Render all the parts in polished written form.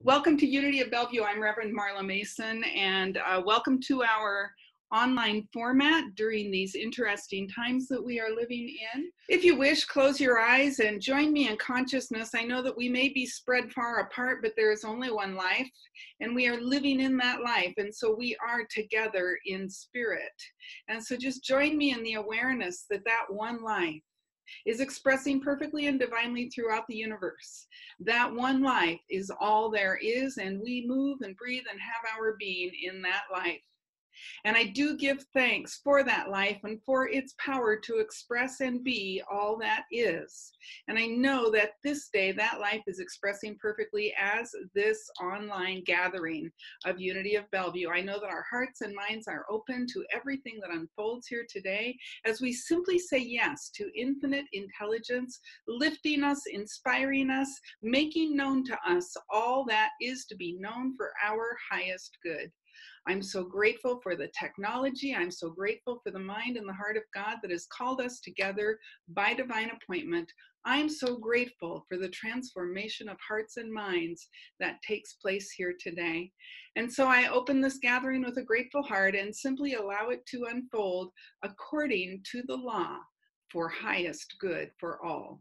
Welcome to Unity of Bellevue. I'm Reverend Marla Mason, and welcome to our online format during these interesting times that we are living in. If you wish, close your eyes and join me in consciousness. I know that we may be spread far apart, but there is only one life, and we are living in that life, and so we are together in spirit. And so just join me in the awareness that that one life is expressing perfectly and divinely throughout the universe. That one life is all there is, and we move and breathe and have our being in that life. And I do give thanks for that life and for its power to express and be all that is. And I know that this day that life is expressing perfectly as this online gathering of Unity of Bellevue. I know that our hearts and minds are open to everything that unfolds here today as we simply say yes to infinite intelligence, lifting us, inspiring us, making known to us all that is to be known for our highest good. I'm so grateful for the technology. I'm so grateful for the mind and the heart of God that has called us together by divine appointment. I'm so grateful for the transformation of hearts and minds that takes place here today. And so I open this gathering with a grateful heart and simply allow it to unfold according to the law for highest good for all.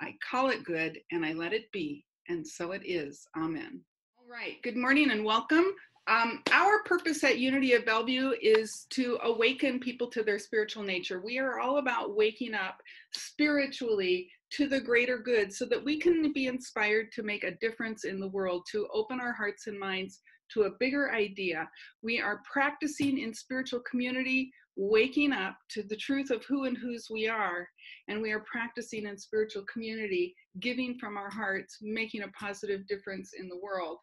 I call it good and I let it be, and so it is. Amen. All right, good morning and welcome. Our purpose at Unity of Bellevue is to awaken people to their spiritual nature. We are all about waking up spiritually to the greater good so that we can be inspired to make a difference in the world, to open our hearts and minds to a bigger idea. We are practicing in spiritual community, waking up to the truth of who and whose we are, and we are practicing in spiritual community, giving from our hearts, making a positive difference in the world.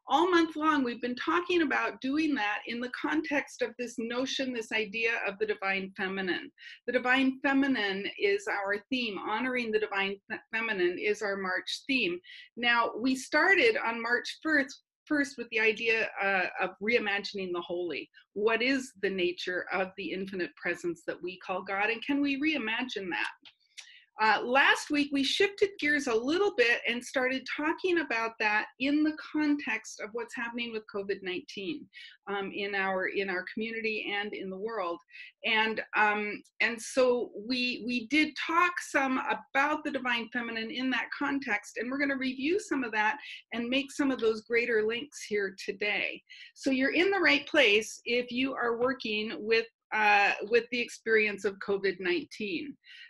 All month long, we've been talking about doing that in the context of this notion, this idea of the divine feminine. The divine feminine is our theme. Honoring the divine feminine is our March theme. Now, we started on March 1st with the idea of reimagining the holy. What is the nature of the infinite presence that we call God, and can we reimagine that? Last week, we shifted gears a little bit and started talking about that in the context of what's happening with COVID-19 in our community and in the world. And so we did talk some about the divine feminine in that context, and we're going to review some of that and make some of those greater links here today. So you're in the right place if you are working with the experience of COVID-19.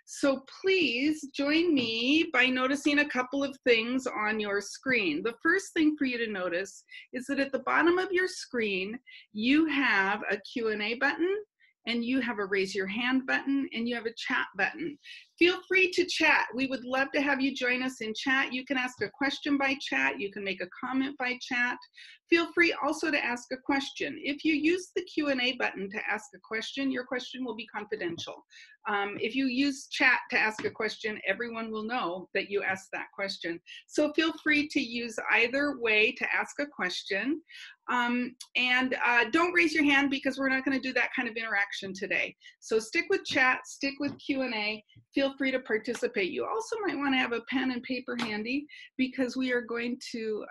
So please join me by noticing a couple of things on your screen. The first thing for you to notice is that at the bottom of your screen, you have a Q&A button, and you have a raise your hand button, and you have a chat button. Feel free to chat. We would love to have you join us in chat. You can ask a question by chat. You can make a comment by chat. Feel free also to ask a question. If you use the Q&A button to ask a question, your question will be confidential. If you use chat to ask a question, everyone will know that you asked that question. So feel free to use either way to ask a question. Don't raise your hand because we're not going to do that kind of interaction today. So stick with chat, stick with Q&A. Feel free to participate. You also might want to have a pen and paper handy because we are going to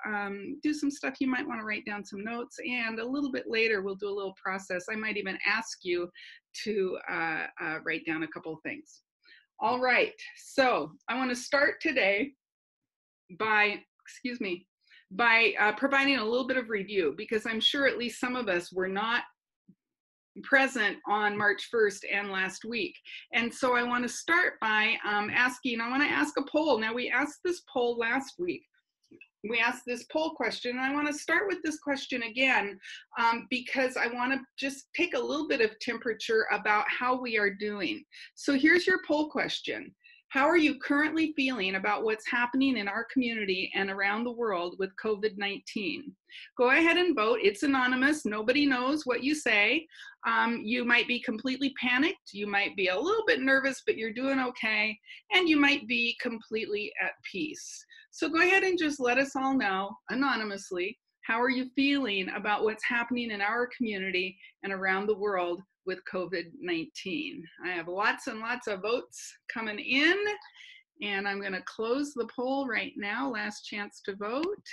do some stuff. You might want to write down some notes, and a little bit later we'll do a little process. I might even ask you to write down a couple of things. All right, so I want to start today by providing a little bit of review, because I'm sure at least some of us were not present on March 1st and last week. And so I want to start by I want to ask a poll. Now, we asked this poll last week. We asked this poll question, and I want to start with this question again because I want to just take a little bit of temperature about how we are doing. So here's your poll question. How are you currently feeling about what's happening in our community and around the world with COVID-19? Go ahead and vote. It's anonymous. Nobody knows what you say. You might be completely panicked. You might be a little bit nervous, but you're doing okay. And you might be completely at peace. So go ahead and just let us all know anonymously, how are you feeling about what's happening in our community and around the world with COVID-19. I have lots and lots of votes coming in, and I'm going to close the poll right now. Last chance to vote.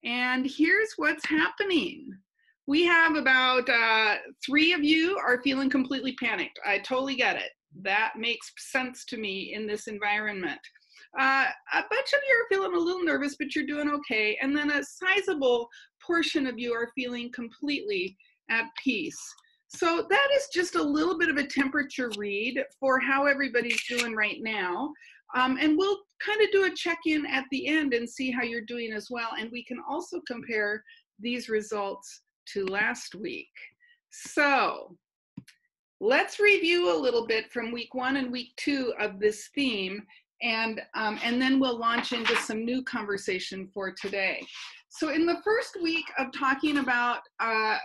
And here's what's happening. We have about 3 of you are feeling completely panicked. I totally get it. That makes sense to me in this environment. A bunch of you are feeling a little nervous, but you're doing okay. And then a sizable portion of you are feeling completely at peace. So that is just a little bit of a temperature read for how everybody's doing right now. And we'll kind of do a check-in at the end and see how you're doing as well. And we can also compare these results to last week. So let's review a little bit from week 1 and week 2 of this theme, and then we'll launch into some new conversation for today. So in the first week of talking about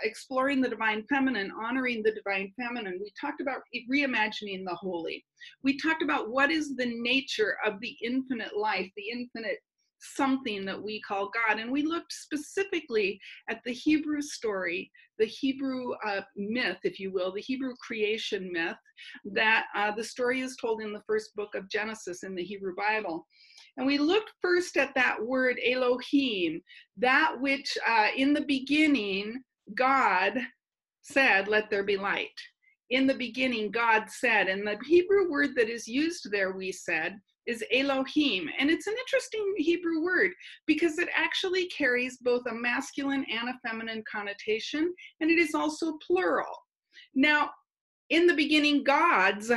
exploring the divine feminine, honoring the divine feminine, we talked about reimagining the holy. We talked about what is the nature of the infinite life, the infinite something that we call God. And we looked specifically at the Hebrew story, the Hebrew myth, if you will, the Hebrew creation myth, that the story is told in the first book of Genesis in the Hebrew Bible. And we looked first at that word Elohim, that which in the beginning God said, let there be light. In the beginning God said, and the Hebrew word that is used there, we said, is Elohim. And it's an interesting Hebrew word because it actually carries both a masculine and a feminine connotation, and it is also plural. Now, in the beginning, gods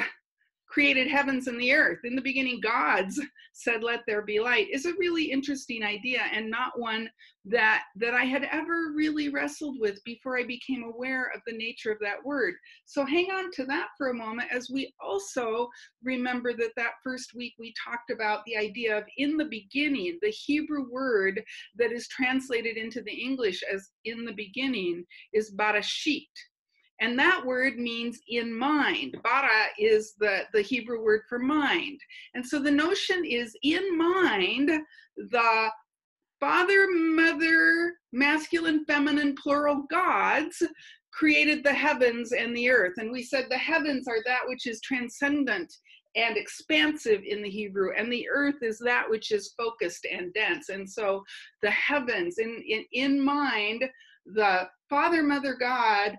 created heavens and the earth. In the beginning, gods said, let there be light, is a really interesting idea, and not one that I had ever really wrestled with before I became aware of the nature of that word. So hang on to that for a moment, as we also remember that first week we talked about the idea of in the beginning. The Hebrew word that is translated into the English as in the beginning is barashit. And that word means in mind. Bara is the Hebrew word for mind. And so the notion is in mind, the father, mother, masculine, feminine, plural gods created the heavens and the earth. And we said the heavens are that which is transcendent and expansive in the Hebrew, and the earth is that which is focused and dense. And so the heavens, in mind, the father, mother, God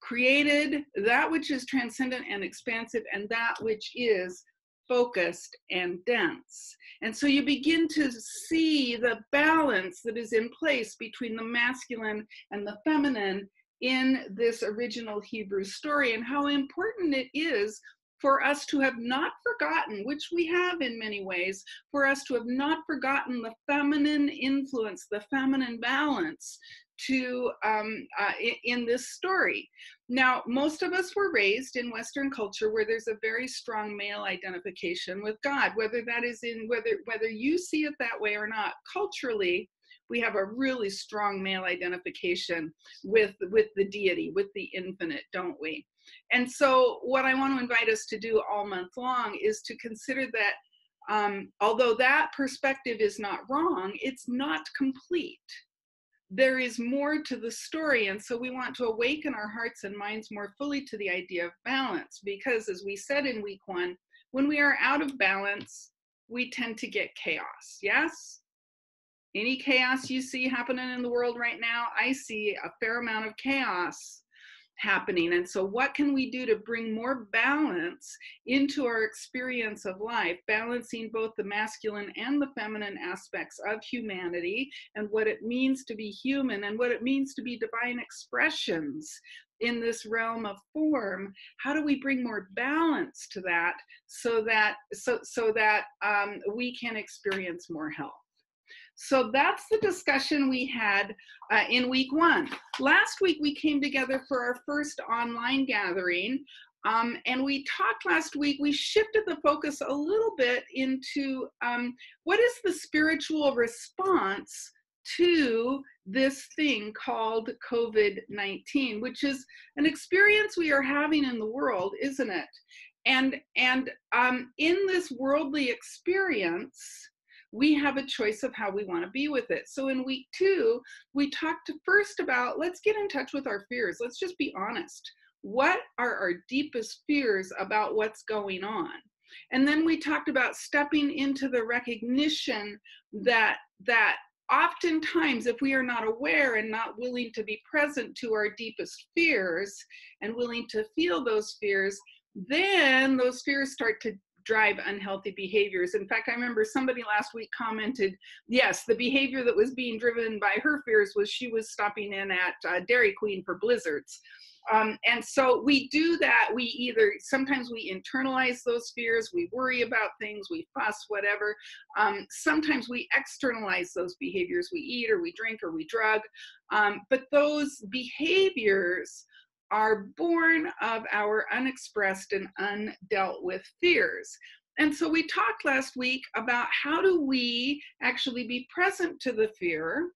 created that which is transcendent and expansive, and that which is focused and dense. And so you begin to see the balance that is in place between the masculine and the feminine in this original Hebrew story, and how important it is for us to have not forgotten, which we have in many ways, for us to have not forgotten the feminine influence, the feminine balance in this story. Now, most of us were raised in Western culture where there's a very strong male identification with God, whether that is whether you see it that way or not. Culturally, we have a really strong male identification with the deity, with the infinite, don't we? And so what I want to invite us to do all month long is to consider that although that perspective is not wrong, it's not complete. There is more to the story, and so we want to awaken our hearts and minds more fully to the idea of balance, because as we said in week 1, when we are out of balance, we tend to get chaos. Yes? Any chaos you see happening in the world right now, I see a fair amount of chaos happening. And so what can we do to bring more balance into our experience of life, balancing both the masculine and the feminine aspects of humanity, and what it means to be human, and what it means to be divine expressions in this realm of form? How do we bring more balance to that so that we can experience more health? So that's the discussion we had in week 1. Last week, we came together for our first online gathering. And we talked last week, we shifted the focus a little bit into what is the spiritual response to this thing called COVID-19, which is an experience we are having in the world, isn't it? And in this worldly experience, we have a choice of how we want to be with it. So in week 2, we talked first about, let's get in touch with our fears. Let's just be honest. What are our deepest fears about what's going on? And then we talked about stepping into the recognition that oftentimes, if we are not aware and not willing to be present to our deepest fears and willing to feel those fears, then those fears start to drive unhealthy behaviors. In fact, I remember somebody last week commented, yes, the behavior that was being driven by her fears was she was stopping in at Dairy Queen for blizzards. And so we do that. Sometimes we internalize those fears, we worry about things, we fuss, whatever. Sometimes we externalize those behaviors. We eat or we drink or we drug. But those behaviors are born of our unexpressed and undealt with fears. And so we talked last week about how do we actually be present to the fear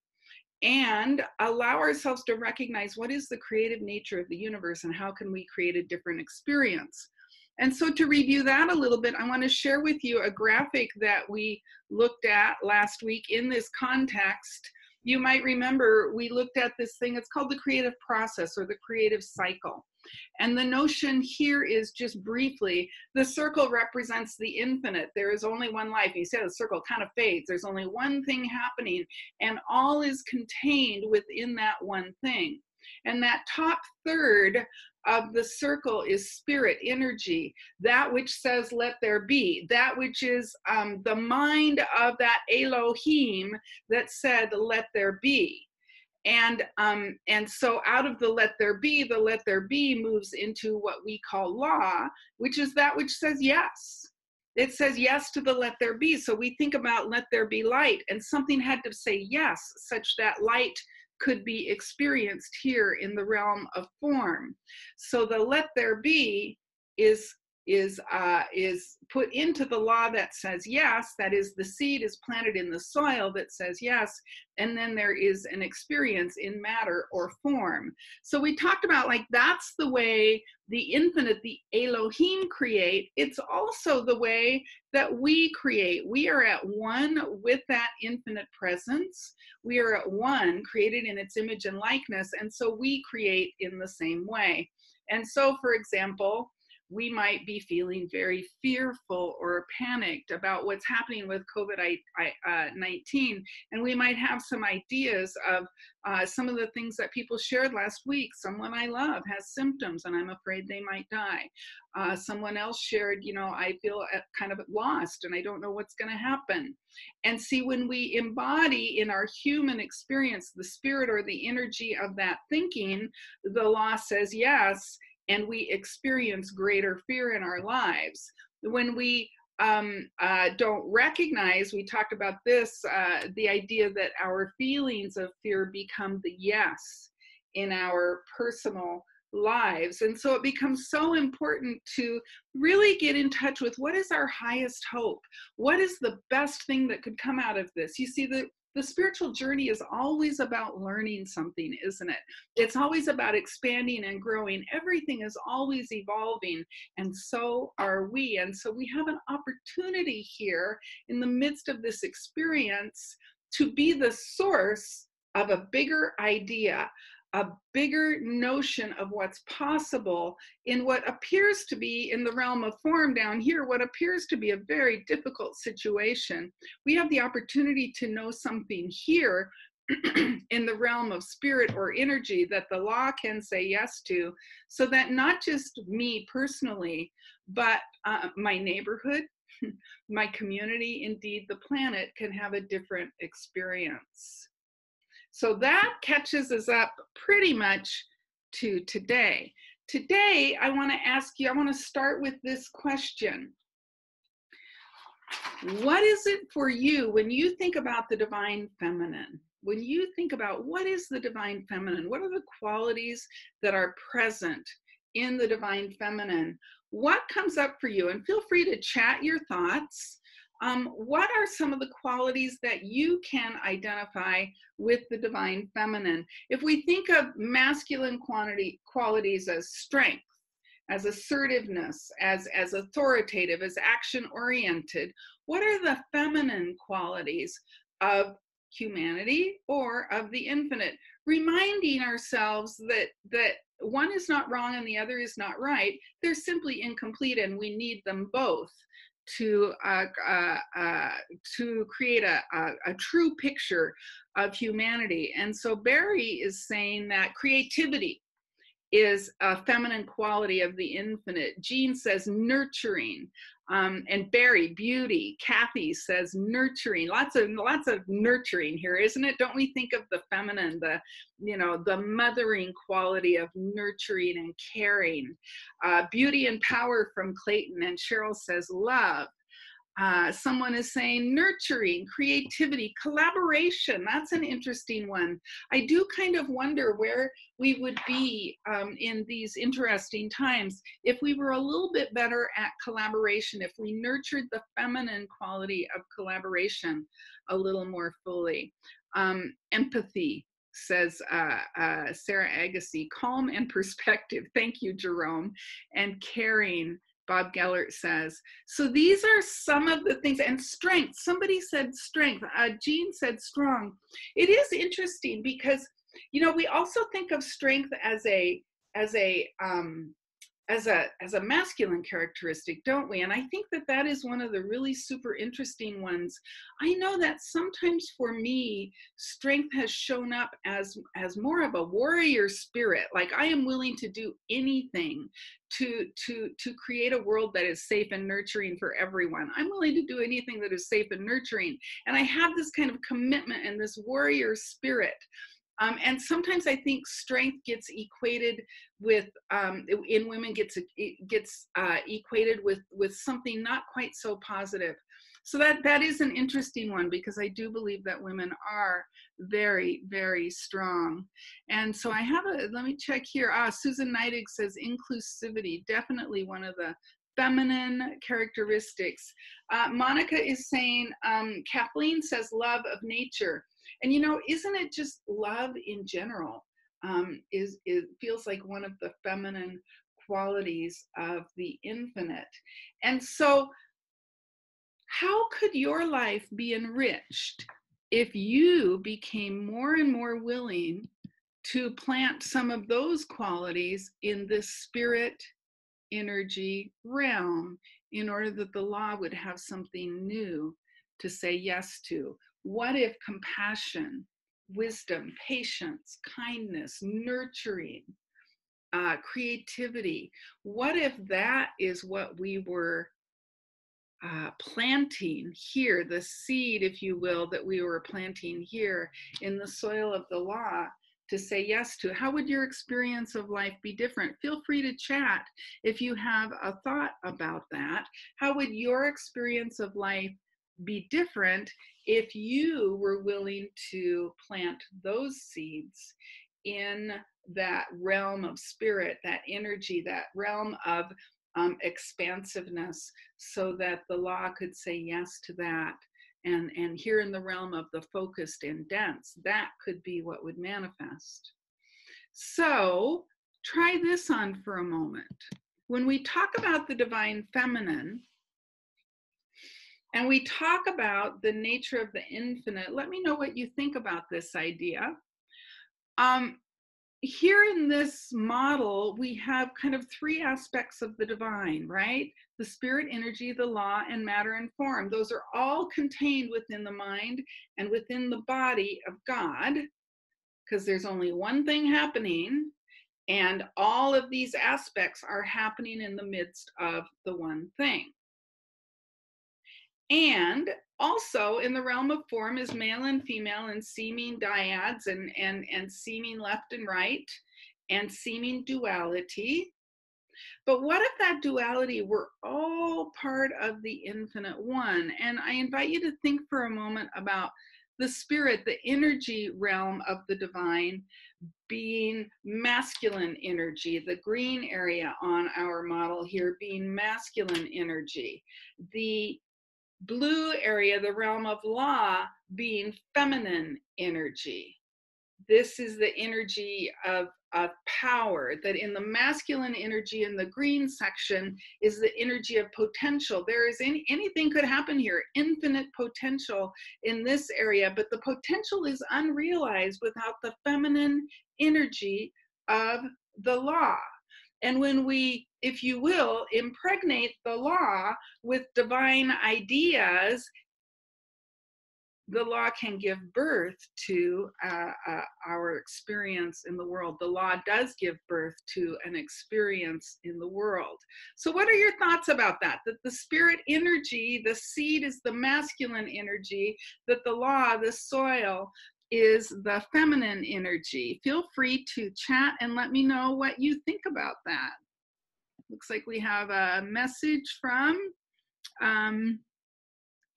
and allow ourselves to recognize what is the creative nature of the universe and how can we create a different experience. And so to review that a little bit, I want to share with you a graphic that we looked at last week in this context. You might remember we looked at this thing, it's called the creative process or the creative cycle. And the notion here is, just briefly, the circle represents the infinite. There is only one life. You see how the circle kind of fades. There's only one thing happening, and all is contained within that one thing. And that top third of the circle is spirit, energy, that which says, let there be, that which is the mind of that Elohim that said, let there be. And so out of the let there be moves into what we call law, which is that which says yes. It says yes to the let there be. So we think about let there be light, and something had to say yes, such that light could be experienced here in the realm of form. So the let there be is put into the law that says yes. That is, the seed is planted in the soil that says yes, and then there is an experience in matter or form. So we talked about, like, that's the way the infinite, the Elohim, create. It's also the way that we create. We are at one with that infinite presence. We are at one, created in its image and likeness, and so we create in the same way. And so, for example, we might be feeling very fearful or panicked about what's happening with COVID-19. And we might have some ideas of some of the things that people shared last week. Someone I love has symptoms and I'm afraid they might die. Someone else shared, I feel kind of lost and I don't know what's going to happen. And see, when we embody in our human experience the spirit or the energy of that thinking, the law says yes, and we experience greater fear in our lives. When we don't recognize, we talked about this, the idea that our feelings of fear become the yes in our personal lives. And so it becomes so important to really get in touch with what is our highest hope? What is the best thing that could come out of this? You see, the spiritual journey is always about learning something, isn't it? It's always about expanding and growing. Everything is always evolving, and so are we. And so we have an opportunity here in the midst of this experience to be the source of a bigger idea, a bigger notion of what's possible in what appears to be, in the realm of form down here, what appears to be a very difficult situation. We have the opportunity to know something here in the realm of spirit or energy that the law can say yes to, so that not just me personally, but my neighborhood, my community, indeed the planet, can have a different experience. So that catches us up pretty much to today. Today, I want to ask you, I want to start with this question. What is it for you when you think about the divine feminine? When you think about what is the divine feminine? What are the qualities that are present in the divine feminine? What comes up for you? And feel free to chat your thoughts. What are some of the qualities that you can identify with the divine feminine? If we think of masculine qualities as strength, as assertiveness, as authoritative, as action-oriented, what are the feminine qualities of humanity or of the infinite? Reminding ourselves that one is not wrong and the other is not right. They're simply incomplete, and we need them both to create a true picture of humanity. And so Barry is saying that creativity is a feminine quality of the infinite. Jean says nurturing, and Barry, beauty. Kathy says nurturing. Lots of nurturing here, isn't it? Don't we think of the feminine, the mothering quality of nurturing and caring? Beauty and power from Clayton, and Cheryl says love. Someone is saying nurturing, creativity, collaboration. That's an interesting one. I do kind of wonder where we would be in these interesting times if we were a little bit better at collaboration, if we nurtured the feminine quality of collaboration a little more fully. Empathy, says Sarah Agassi, calm and perspective. Thank you, Jerome. And caring, Bob Gellert says. So these are some of the things. And strength, somebody said strength. Jean said strong. It is interesting because, we also think of strength as a masculine characteristic, don't we? And I think that is one of the really super interesting ones. I know that sometimes for me, strength has shown up as more of a warrior spirit. Like I am willing to do anything to create a world that is safe and nurturing for everyone. I'm willing to do anything that is safe and nurturing. And I have this kind of commitment and this warrior spirit. And sometimes I think strength gets equated with, in women gets equated with something not quite so positive. So that is an interesting one, because I do believe that women are very, very strong. And so I have let me check here. Susan Neidig says inclusivity, definitely one of the feminine characteristics. Monica is saying, Kathleen says love of nature. And isn't it just love in general it feels like one of the feminine qualities of the infinite. And so how could your life be enriched if you became more and more willing to plant some of those qualities in this spirit energy realm in order that the law would have something new to say yes to? What if compassion, wisdom, patience, kindness, nurturing, creativity, what if that is what we were planting here, the seed, if you will, that we were planting here in the soil of the law to say yes to? How would your experience of life be different? Feel free to chat if you have a thought about that. How would your experience of life be different if you were willing to plant those seeds in that realm of spirit, that energy, that realm of expansiveness, so that the law could say yes to that? And here in the realm of the focused and dense, that could be what would manifest. So try this on for a moment. When we talk about the divine feminine, and we talk about the nature of the infinite, let me know what you think about this idea. Here in this model, we have kind of three aspects of the divine, right? The spirit, energy, the law, and matter and form. Those are all contained within the mind and within the body of God, because there's only one thing happening, and all of these aspects are happening in the midst of the one thing. And also in the realm of form is male and female and seeming dyads and seeming left and right and seeming duality. But what if that duality were all part of the infinite one? And I invite you to think for a moment about the spirit, the energy realm of the divine being masculine energy, the green area on our model here being masculine energy, the blue area, the realm of law, being feminine energy. This is the energy of power, that in the masculine energy in the green section is the energy of potential. There is anything could happen here, infinite potential in this area, but the potential is unrealized without the feminine energy of the law. And when we, if you will, impregnate the law with divine ideas, the law can give birth to our experience in the world. The law does give birth to an experience in the world. So what are your thoughts about that? That the spirit energy, the seed is the masculine energy, that the law, the soil, is the feminine energy. Feel free to chat and let me know what you think about that. Looks like we have a message from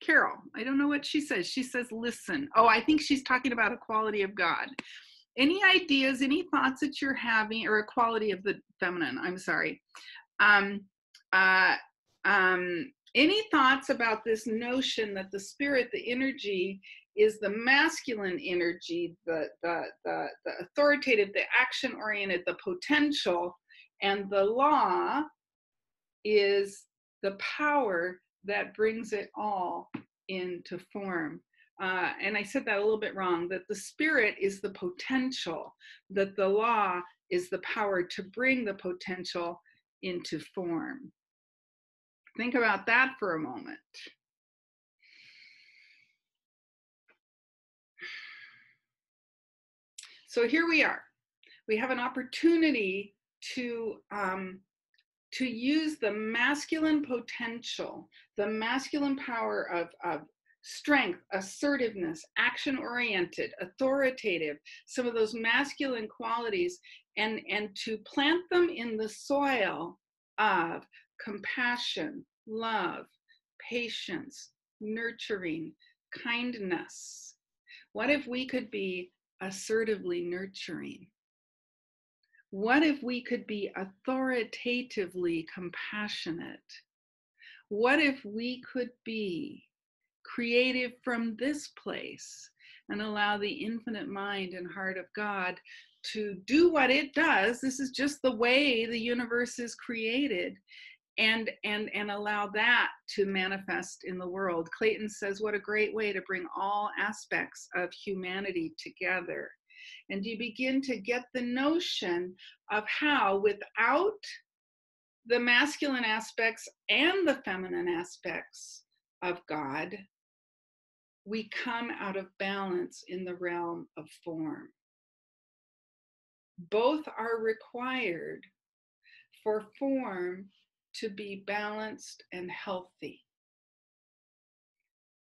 Carol. I don't know what she says. She says, listen. Oh, I think she's talking about a quality of God. Any ideas, any thoughts that you're having, or a quality of the feminine, I'm sorry. Any thoughts about this notion that the spirit, the energy, is the masculine energy, the authoritative, the action-oriented, the potential, and the law is the power that brings it all into form. And I said that a little bit wrong, that the spirit is the potential, that the law is the power to bring the potential into form. Think about that for a moment. So here we are. We have an opportunity to use the masculine potential, the masculine power of strength, assertiveness, action-oriented, authoritative, some of those masculine qualities, and to plant them in the soil of compassion, love, patience, nurturing, kindness. What if we could be assertively nurturing? What if we could be authoritatively compassionate? What if we could be creative from this place and allow the infinite mind and heart of God to do what it does? This is just the way the universe is created, and allow that to manifest in the world. Clayton says, what a great way to bring all aspects of humanity together. And you begin to get the notion of how, without the masculine aspects and the feminine aspects of God, we come out of balance in the realm of form. Both are required for form to be balanced and healthy.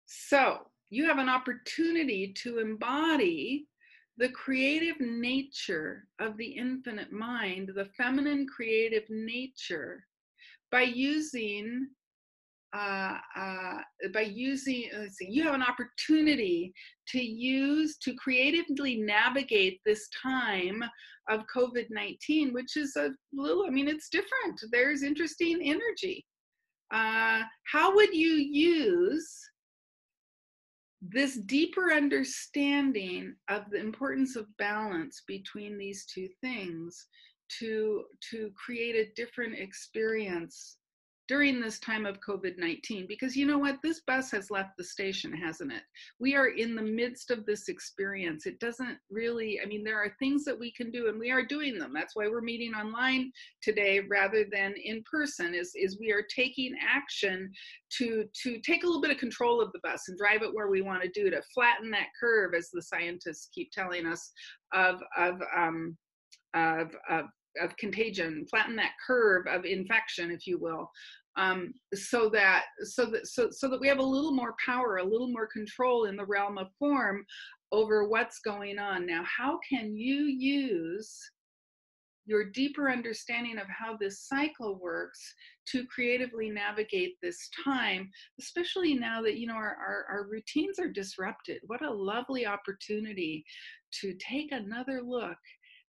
So you have an opportunity to embody the creative nature of the infinite mind, the feminine creative nature, by using, you have an opportunity to creatively navigate this time of COVID-19, which is a little, it's different. There's interesting energy. How would you use this deeper understanding of the importance of balance between these two things to create a different experience during this time of COVID-19? Because you know what, this bus has left the station, hasn't it? We are in the midst of this experience. It doesn't really, there are things that we can do, and we are doing them. That's why we're meeting online today rather than in person, is we are taking action to take a little bit of control of the bus and drive it where we want to do, to flatten that curve, as the scientists keep telling us, of contagion, flatten that curve of infection, if you will, so that we have a little more power, a little more control in the realm of form over what's going on. Now, how can you use your deeper understanding of how this cycle works to creatively navigate this time, especially now that our routines are disrupted? What a lovely opportunity to take another look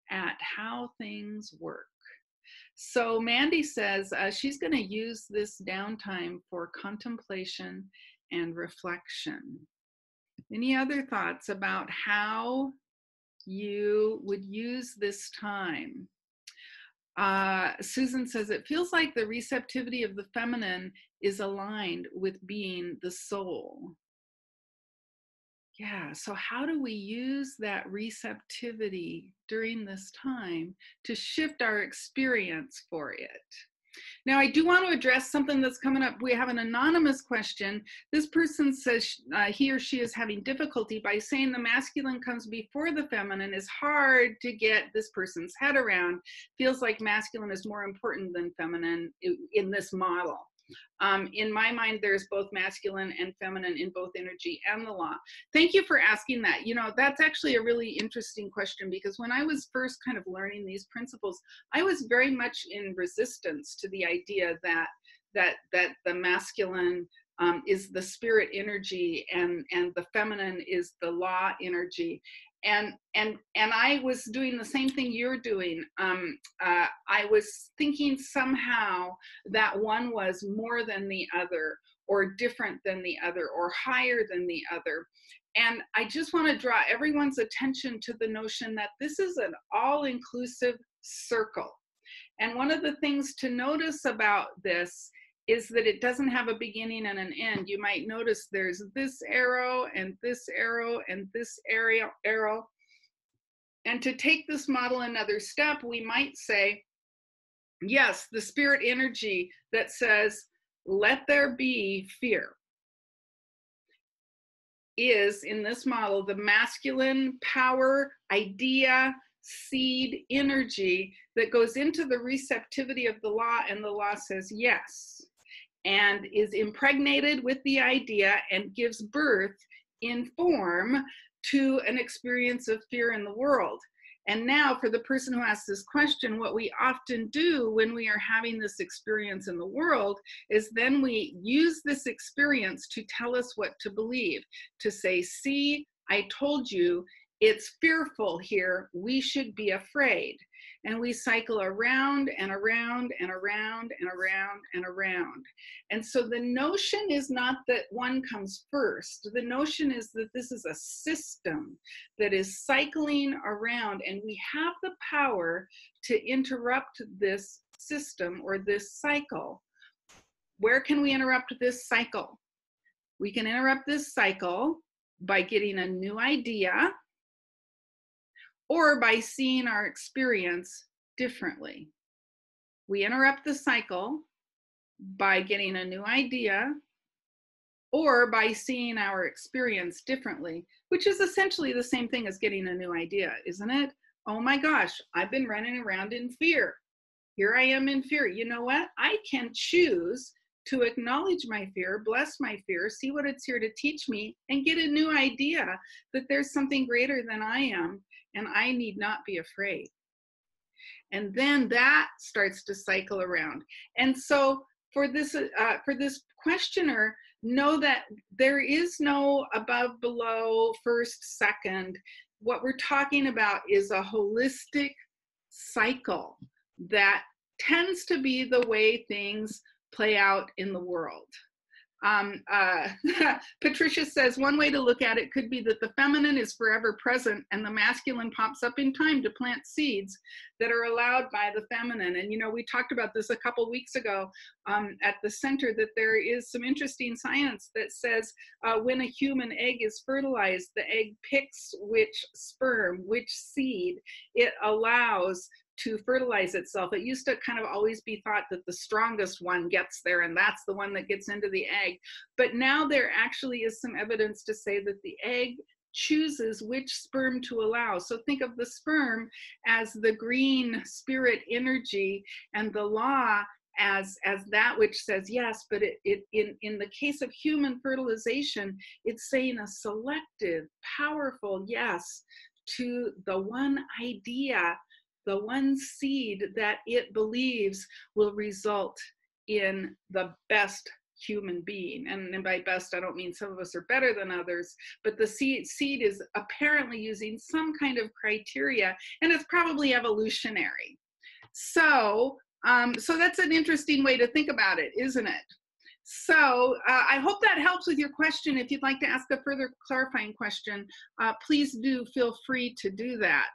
at how things work. So Mandy says she's going to use this downtime for contemplation and reflection. Any other thoughts about how you would use this time? Susan says, it feels like the receptivity of the feminine is aligned with being the soul. Yeah, so how do we use that receptivity during this time to shift our experience for it? Now, I do want to address something that's coming up. We have an anonymous question. This person says he or she is having difficulty by saying the masculine comes before the feminine is hard to get this person's head around. Feels like masculine is more important than feminine in this model. In my mind, there's both masculine and feminine in both energy and the law. Thank you for asking that. You know, that's actually a really interesting question, because when I was first kind of learning these principles, I was very much in resistance to the idea that the masculine is the spirit energy and the feminine is the law energy. And I was doing the same thing you're doing. I was thinking somehow that one was more than the other, or different than the other, or higher than the other. And I just want to draw everyone's attention to the notion that this is an all-inclusive circle. And one of the things to notice about this is that it doesn't have a beginning and an end. You might notice there's this arrow and this arrow and this arrow. And to take this model another step, we might say, yes, the spirit energy that says, let there be fear, is in this model the masculine power, idea, seed energy that goes into the receptivity of the law, and the law says yes, and is impregnated with the idea and gives birth in form to an experience of fear in the world. And now for the person who asks this question, what we often do when we are having this experience in the world is then we use this experience to tell us what to believe, to say, see, I told you, it's fearful here, we should be afraid. And we cycle around and around and around and around and around. And so the notion is not that one comes first. The notion is that this is a system that is cycling around, and we have the power to interrupt this system or this cycle. Where can we interrupt this cycle? We can interrupt this cycle by getting a new idea, or by seeing our experience differently. We interrupt the cycle by getting a new idea, or by seeing our experience differently, which is essentially the same thing as getting a new idea, isn't it? Oh my gosh, I've been running around in fear. Here I am in fear. You know what? I can choose to acknowledge my fear, bless my fear, see what it's here to teach me, and get a new idea that there's something greater than I am, and I need not be afraid. And then that starts to cycle around. And so for this questioner, know that there is no above, below, first, second. What we're talking about is a holistic cycle that tends to be the way things play out in the world. Patricia says, one way to look at it could be that the feminine is forever present and the masculine pops up in time to plant seeds that are allowed by the feminine. And, you know, we talked about this a couple weeks ago at the center, that there is some interesting science that says when a human egg is fertilized, the egg picks which sperm, which seed it allows to fertilize itself. It used to kind of always be thought that the strongest one gets there and that's the one that gets into the egg. But now there actually is some evidence to say that the egg chooses which sperm to allow. So think of the sperm as the green spirit energy and the law as that which says yes, but in the case of human fertilization, it's saying a selective, powerful yes to the one idea, the one seed that it believes will result in the best human being. And by best, I don't mean some of us are better than others, but the seed is apparently using some kind of criteria, and it's probably evolutionary. So that's an interesting way to think about it, isn't it? So I hope that helps with your question. If you'd like to ask a further clarifying question, please do feel free to do that.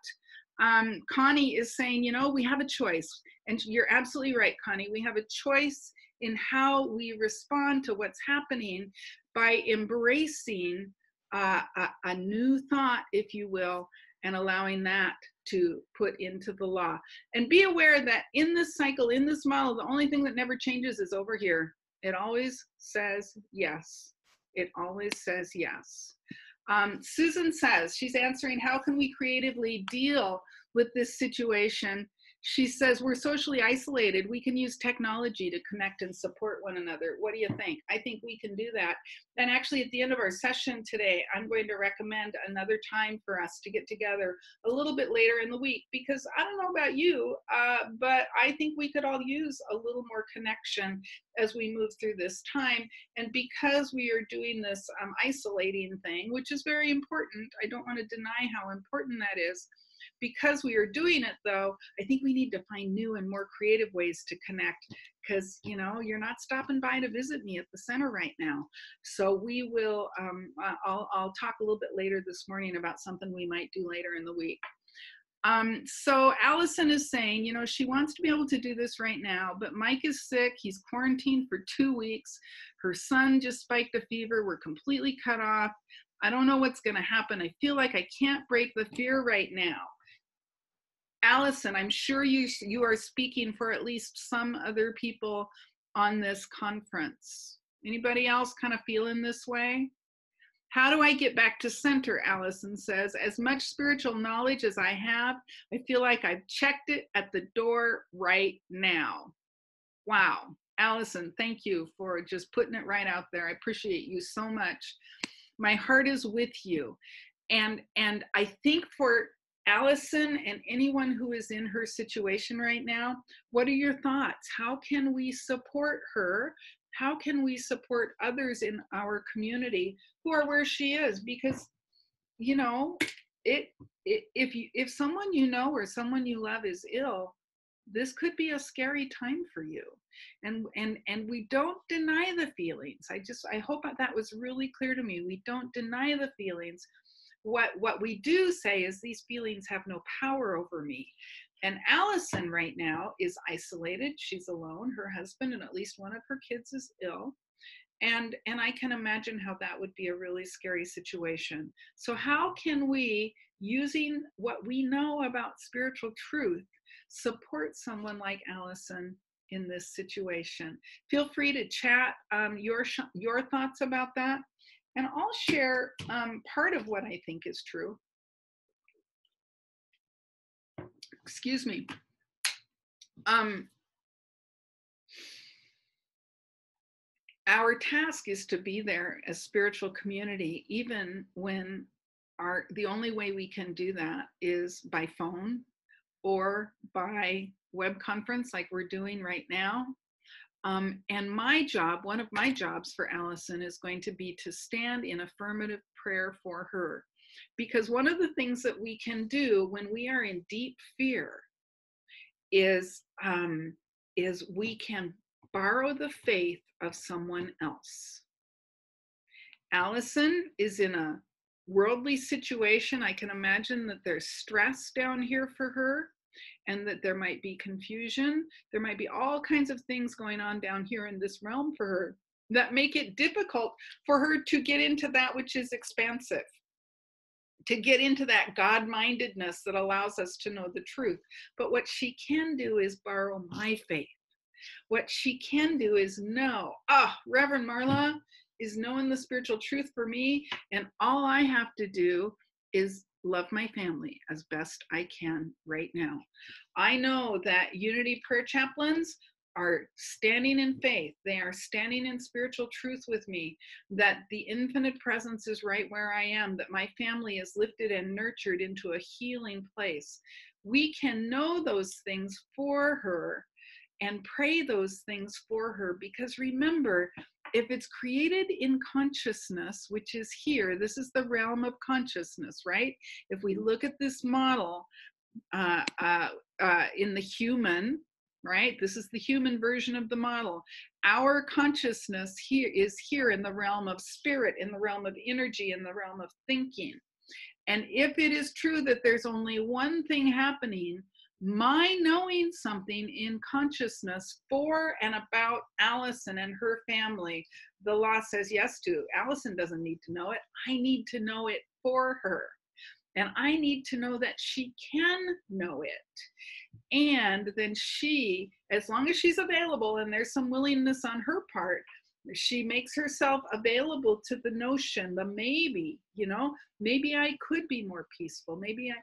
Connie is saying, you know, we have a choice. And you're absolutely right, Connie. We have a choice in how we respond to what's happening by embracing a new thought, if you will, and allowing that to put into the law. And be aware that in this cycle, in this model, the only thing that never changes is over here. It always says yes. It always says yes. Susan says, she's answering, how can we creatively deal with this situation? She says, we're socially isolated. We can use technology to connect and support one another. What do you think? I think we can do that. And actually, at the end of our session today, I'm going to recommend another time for us to get together a little bit later in the week, because I don't know about you, but I think we could all use a little more connection as we move through this time. And because we are doing this isolating thing, which is very important, I don't want to deny how important that is. Because we are doing it, though, I think we need to find new and more creative ways to connect, because, you know, you're not stopping by to visit me at the center right now. So we will, I'll talk a little bit later this morning about something we might do later in the week. So Allison is saying, you know, she wants to be able to do this right now, but Mike is sick. He's quarantined for 2 weeks. Her son just spiked a fever. We're completely cut off. I don't know what's going to happen. I feel like I can't break the fear right now. Allison, I'm sure you are speaking for at least some other people on this conference. Anybody else kind of feeling this way? How do I get back to center? Allison says, as much spiritual knowledge as I have, I feel like I've checked it at the door right now. Wow. Allison, thank you for just putting it right out there. I appreciate you so much. My heart is with you. And I think for Allison and anyone who is in her situation right now, what are your thoughts? How can we support her? How can we support others in our community who are where she is? Because, you know, if someone you know or someone you love is ill, this could be a scary time for you. And we don't deny the feelings. I hope that was really clear to me. We don't deny the feelings. What we do say is these feelings have no power over me. And Allison right now is isolated. She's alone. Her husband and at least one of her kids is ill. And I can imagine how that would be a really scary situation. So how can we, using what we know about spiritual truth, support someone like Allison in this situation? Feel free to chat your thoughts about that. And I'll share part of what I think is true. Excuse me. Our task is to be there as spiritual community, even when the only way we can do that is by phone or by web conference like we're doing right now. And my job, one of my jobs for Allison, is going to be to stand in affirmative prayer for her. Because one of the things that we can do when we are in deep fear is we can borrow the faith of someone else. Allison is in a worldly situation. I can imagine that there's stress down here for her, and that there might be confusion. There might be all kinds of things going on down here in this realm for her that make it difficult for her to get into that which is expansive, to get into that God-mindedness that allows us to know the truth. But what she can do is borrow my faith. What she can do is know, Reverend Marla is knowing the spiritual truth for me, and all I have to do is love my family as best I can right now. I know that Unity Prayer Chaplains are standing in faith. They are standing in spiritual truth with me, that the infinite presence is right where I am, that my family is lifted and nurtured into a healing place. We can know those things for her and pray those things for her, because remember, if it's created in consciousness, which is here, this is the realm of consciousness, right? If we look at this model in the human, right? This is the human version of the model. Our consciousness here is here in the realm of spirit, in the realm of energy, in the realm of thinking. And if it is true that there's only one thing happening, my knowing something in consciousness for and about Allison and her family, the law says yes to. Allison doesn't need to know it. I need to know it for her. And I need to know that she can know it. And then she, as long as she's available and there's some willingness on her part, she makes herself available to the notion, the maybe, maybe I could be more peaceful. Maybe I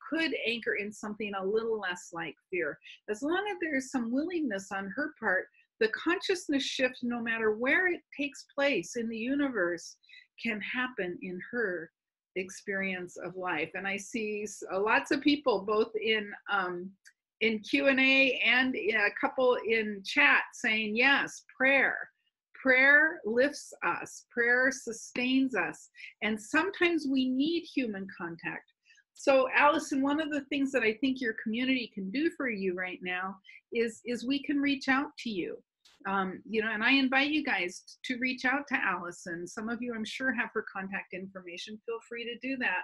could anchor in something a little less like fear. As long as there's some willingness on her part, the consciousness shift, no matter where it takes place in the universe, can happen in her experience of life. And I see lots of people both in Q&A and a couple in chat saying, yes, prayer lifts us, prayer sustains us, and sometimes we need human contact. So Allison, one of the things that I think your community can do for you right now is we can reach out to you. And I invite you guys to reach out to Allison. Some of you, I'm sure, have her contact information. Feel free to do that.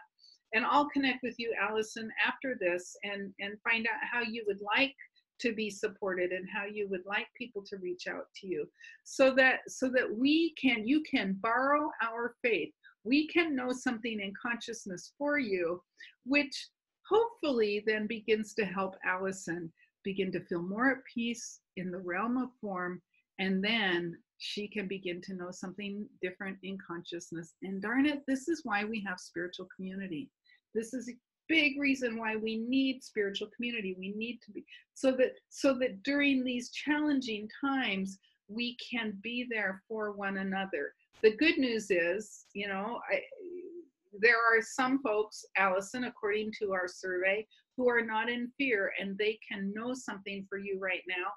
And I'll connect with you, Allison, after this and find out how you would like to be supported and how you would like people to reach out to you so that you can borrow our faith. We can know something in consciousness for you, which hopefully then begins to help Allison begin to feel more at peace in the realm of form, and then she can begin to know something different in consciousness. And darn it, this is why we have spiritual community. This is a big reason why we need spiritual community. We need to be so that during these challenging times, we can be there for one another. The good news is, there are some folks, Allison, according to our survey, who are not in fear, and they can know something for you right now.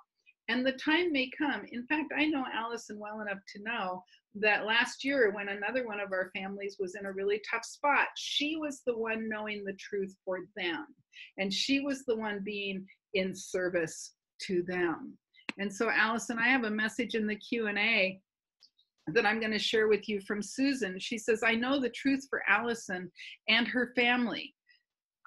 And the time may come. In fact, I know Allison well enough to know that last year, when another one of our families was in a really tough spot, she was the one knowing the truth for them. And she was the one being in service to them. And so, Allison, I have a message in the Q&A that I'm going to share with you from Susan. She says, I know the truth for Allison and her family.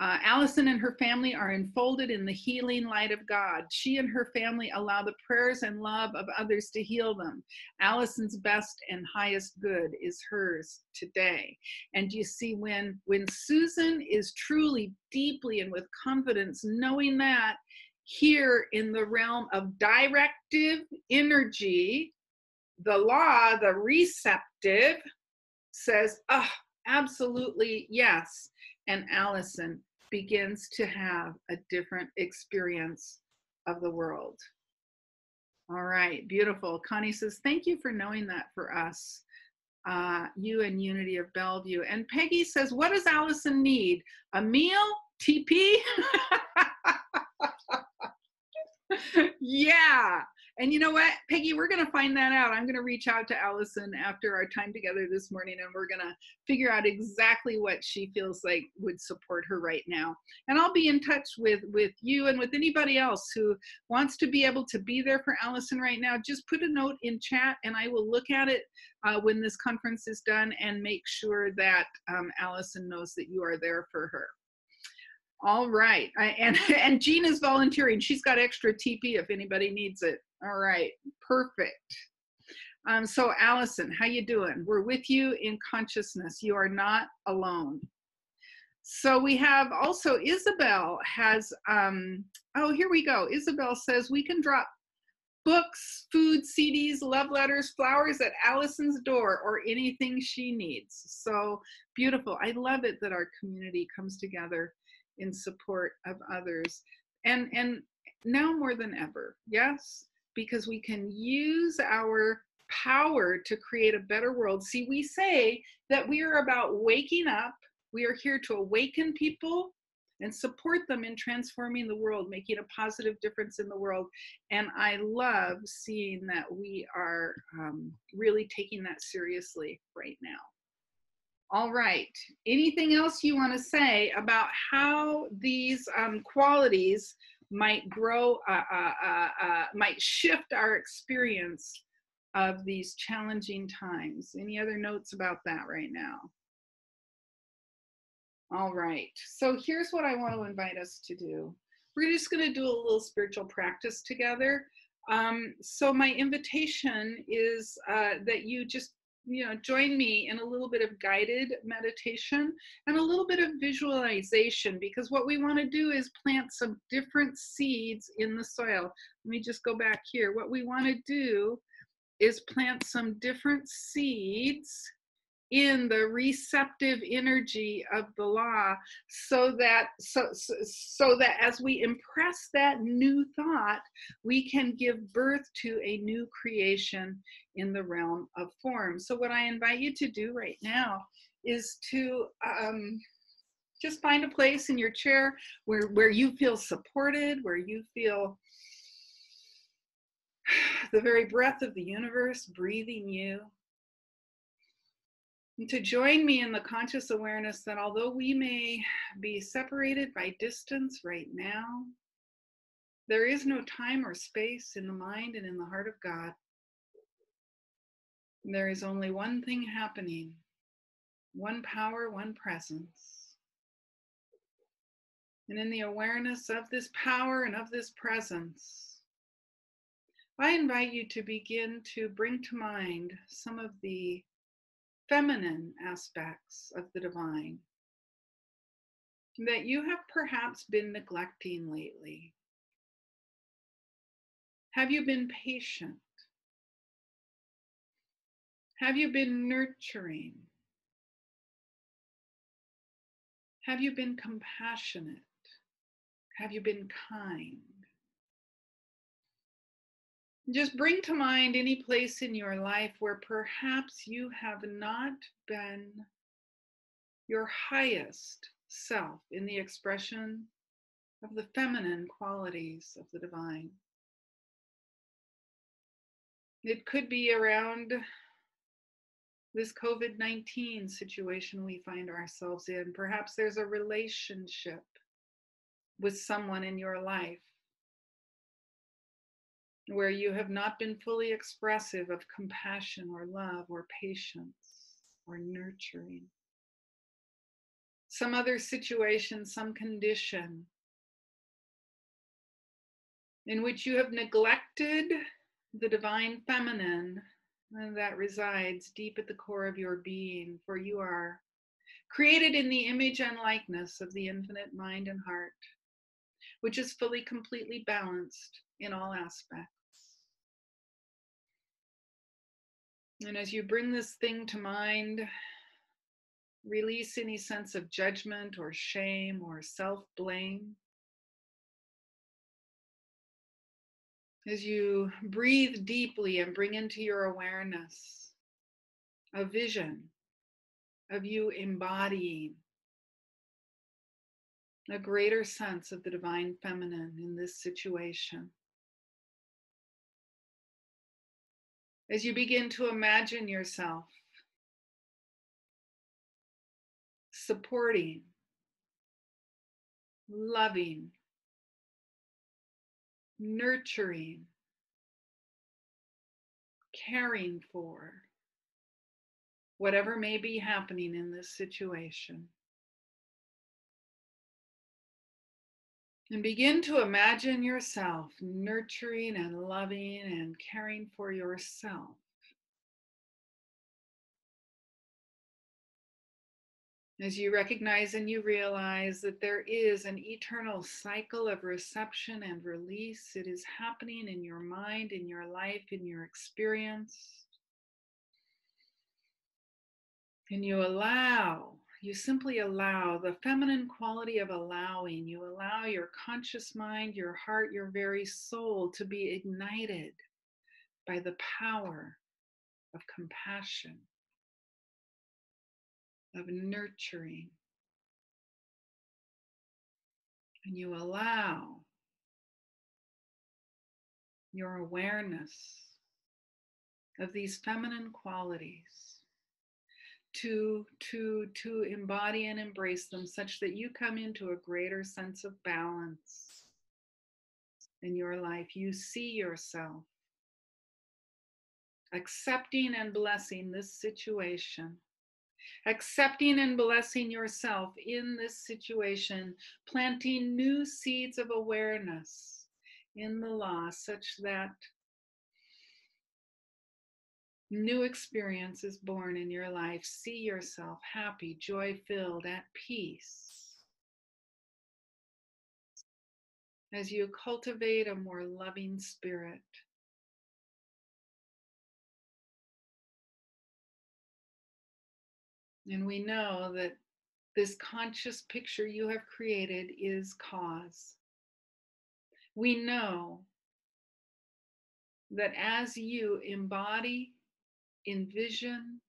Allison and her family are enfolded in the healing light of God. She and her family allow the prayers and love of others to heal them. Allison's best and highest good is hers today. And you see, when Susan is truly, deeply, and with confidence, knowing that here in the realm of directive energy, the law, the receptive, says, oh, absolutely yes. And Allison begins to have a different experience of the world. All right, beautiful. Connie says, thank you for knowing that for us, you and Unity of Bellevue. And Peggy says, what does Allison need? A meal? TP? Yeah. And you know what, Peggy, we're going to find that out. I'm going to reach out to Allison after our time together this morning, and we're going to figure out exactly what she feels like would support her right now. And I'll be in touch with you and with anybody else who wants to be able to be there for Allison right now. Just put a note in chat, and I will look at it when this conference is done and make sure that Allison knows that you are there for her. All right, and Jean is volunteering. She's got extra TP if anybody needs it. All right, perfect. So Allison, how you doing? We're with you in consciousness. You are not alone. So we have also Isabel has, oh, here we go. Isabel says we can drop books, food, CDs, love letters, flowers at Allison's door or anything she needs. So beautiful. I love it that our community comes together in support of others. And now more than ever, yes, because we can use our power to create a better world. See, we say that we are about waking up. We are here to awaken people and support them in transforming the world, making a positive difference in the world. And I love seeing that we are really taking that seriously right now. All right, anything else you want to say about how these qualities might grow, might shift our experience of these challenging times? Any other notes about that right now? All right, so here's what I want to invite us to do. We're just going to do a little spiritual practice together. So my invitation is that you just join me in a little bit of guided meditation and a little bit of visualization, because what we want to do is plant some different seeds in the soil. Let me just go back here. What we want to do is plant some different seeds in the receptive energy of the law, so that as we impress that new thought, we can give birth to a new creation in the realm of form. So what I invite you to do right now is to just find a place in your chair where you feel supported, where you feel the very breath of the universe breathing you. And to join me in the conscious awareness that although we may be separated by distance right now, there is no time or space in the mind and in the heart of God. There is only one thing happening, one power, one presence. And in the awareness of this power and of this presence, I invite you to begin to bring to mind some of the feminine aspects of the divine that you have perhaps been neglecting lately. Have you been patient? Have you been nurturing? Have you been compassionate? Have you been kind? Just bring to mind any place in your life where perhaps you have not been your highest self in the expression of the feminine qualities of the divine. It could be around this COVID-19 situation we find ourselves in. Perhaps there's a relationship with someone in your life where you have not been fully expressive of compassion or love or patience or nurturing. Some other situation, some condition in which you have neglected the divine feminine that resides deep at the core of your being, for you are created in the image and likeness of the infinite mind and heart, which is fully, completely balanced in all aspects. And as you bring this thing to mind, release any sense of judgment or shame or self-blame. As you breathe deeply and bring into your awareness a vision of you embodying a greater sense of the divine feminine in this situation. As you begin to imagine yourself supporting, loving, nurturing, caring for whatever may be happening in this situation. And begin to imagine yourself nurturing and loving and caring for yourself. As you recognize and you realize that there is an eternal cycle of reception and release, it is happening in your mind, in your life, in your experience. And you simply allow the feminine quality of allowing. You allow your conscious mind, your heart, your very soul to be ignited by the power of compassion, of nurturing. And you allow your awareness of these feminine qualities to embody and embrace them, such that you come into a greater sense of balance in your life. You see yourself accepting and blessing this situation, accepting and blessing yourself in this situation, planting new seeds of awareness in the law, such that New experience is born in your life. See yourself happy, joy-filled, at peace as you cultivate a more loving spirit. And we know that this conscious picture you have created is cause. We know that as you embody, envision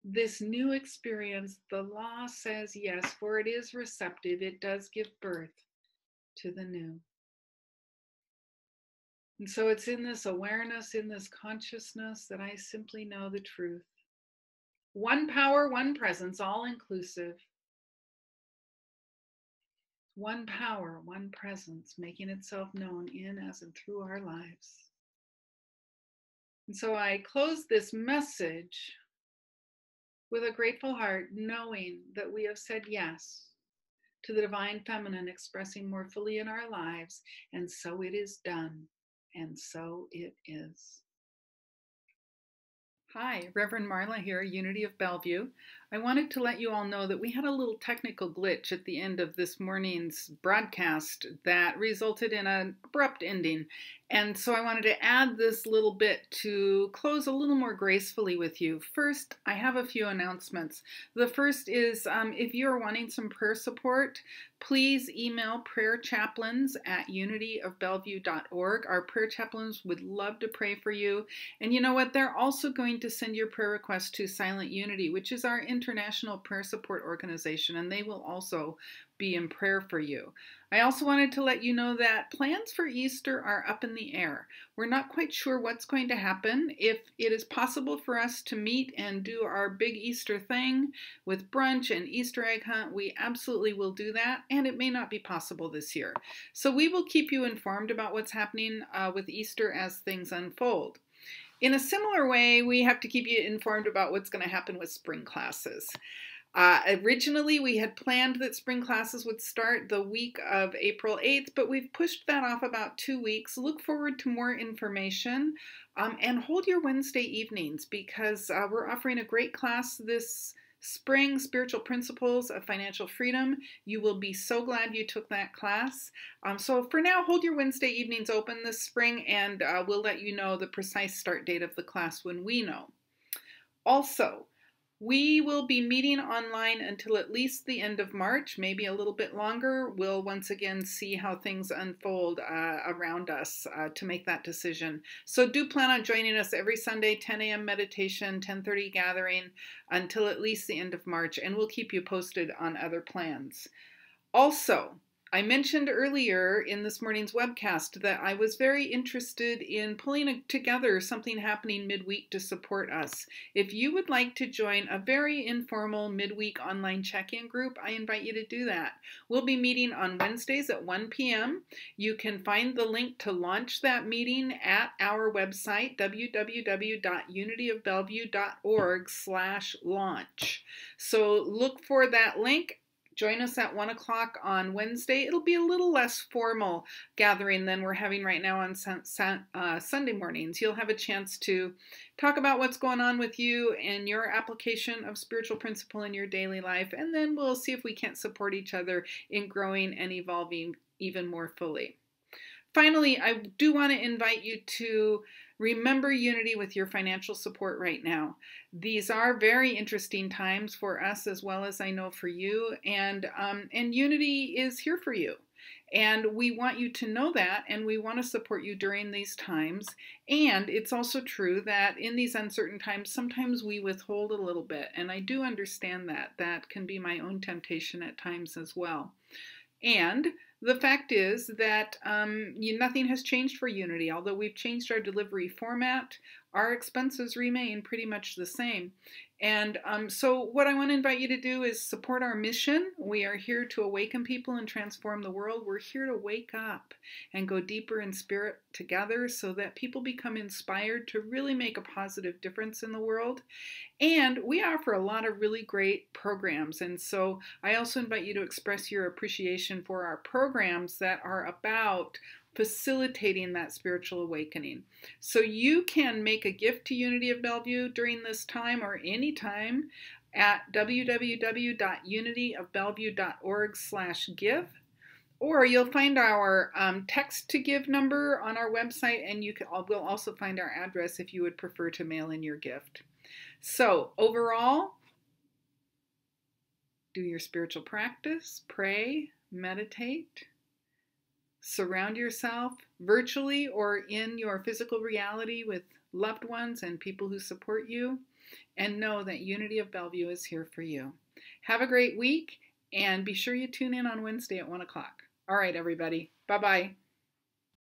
this new experience, the law says yes, for it is receptive. It does give birth to the new. And so it's in this awareness, in this consciousness, that I simply know the truth. One power, one presence, all inclusive. One power, one presence, making itself known in, as, and through our lives. And so I close this message with a grateful heart, knowing that we have said yes to the divine feminine expressing more fully in our lives, and so it is done, and so it is. Hi, Reverend Marla here, Unity of Bellevue. I wanted to let you all know that we had a little technical glitch at the end of this morning's broadcast that resulted in an abrupt ending. And so I wanted to add this little bit to close a little more gracefully with you. First, I have a few announcements. The first is if you're wanting some prayer support, please email prayerchaplains@unityofbellevue.org. Our prayer chaplains would love to pray for you. And you know what? They're also going to send your prayer request to Silent Unity, which is our international prayer support organization, and they will also be in prayer for you. I also wanted to let you know that plans for Easter are up in the air. We're not quite sure what's going to happen. If it is possible for us to meet and do our big Easter thing with brunch and Easter egg hunt, we absolutely will do that, and it may not be possible this year. So we will keep you informed about what's happening with Easter as things unfold. In a similar way, we have to keep you informed about what's going to happen with spring classes. Originally, we had planned that spring classes would start the week of April 8th, but we've pushed that off about 2 weeks. Look forward to more information and hold your Wednesday evenings because we're offering a great class this spring, Spiritual Principles of Financial Freedom. You will be so glad you took that class. So for now, hold your Wednesday evenings open this spring, and we'll let you know the precise start date of the class when we know. Also, we will be meeting online until at least the end of March, maybe a little bit longer. We'll once again see how things unfold around us to make that decision. So do plan on joining us every Sunday, 10 a.m. meditation, 10:30 gathering until at least the end of March, and we'll keep you posted on other plans. Also, I mentioned earlier in this morning's webcast that I was very interested in pulling together something happening midweek to support us. If you would like to join a very informal midweek online check-in group, I invite you to do that. We'll be meeting on Wednesdays at 1 p.m. You can find the link to launch that meeting at our website, www.unityofbellevue.org/launch. So look for that link. Join us at 1 o'clock on Wednesday. It'll be a little less formal gathering than we're having right now on Sunday mornings. You'll have a chance to talk about what's going on with you and your application of spiritual principle in your daily life, and then we'll see if we can't support each other in growing and evolving even more fully. Finally, I do want to invite you to remember unity with your financial support right now. These are very interesting times for us as well as I know for you, and unity is here for you. And we want you to know that, and we want to support you during these times. And it's also true that in these uncertain times, sometimes we withhold a little bit, and I do understand that. That can be my own temptation at times as well. And the fact is that nothing has changed for Unity. Although we've changed our delivery format, our expenses remain pretty much the same. And so what I want to invite you to do is support our mission. We are here to awaken people and transform the world. We're here to wake up and go deeper in spirit together so that people become inspired to really make a positive difference in the world. And we offer a lot of really great programs. And so I also invite you to express your appreciation for our programs that are about facilitating that spiritual awakening. So you can make a gift to Unity of Bellevue during this time or any time at www.unityofbellevue.org/give. Or you'll find our text to give number on our website, and we'll also find our address if you would prefer to mail in your gift. So overall, do your spiritual practice, pray, meditate, surround yourself virtually or in your physical reality with loved ones and people who support you, and know that Unity of Bellevue is here for you. Have a great week, and be sure you tune in on Wednesday at 1 o'clock. All right, everybody. Bye-bye.